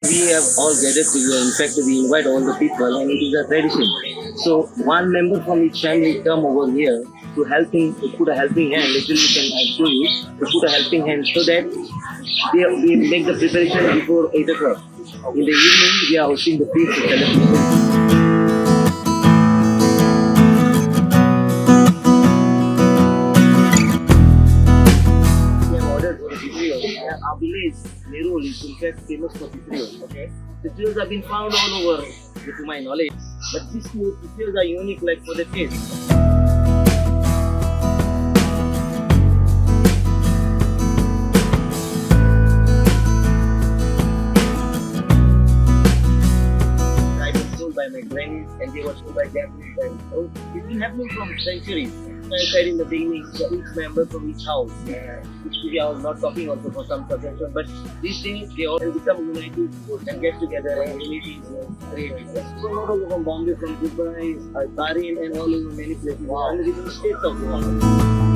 We have all gathered together. In fact, we invite all the people, and it is a tradition. So one member from each family come over here to put a helping hand. Literally, I show you to put a helping hand so that we make the preparation before 8 o'clock. In the evening, we are hosting the feast celebration. Our village, Nerul, is in fact famous for tisreos. Okay, tisreos have been found all over, to my knowledge, but these tisreos are unique, like for the taste. I was told by my grannies, and they were told by them. So it's been happening from centuries. I said in the beginning, each member from each house. I was not talking also for some suggestion, but these things they all become united and get together and unity is great. So not only from Bombay, from Dubai, Bahrain, and all over many places, and even states of Goa.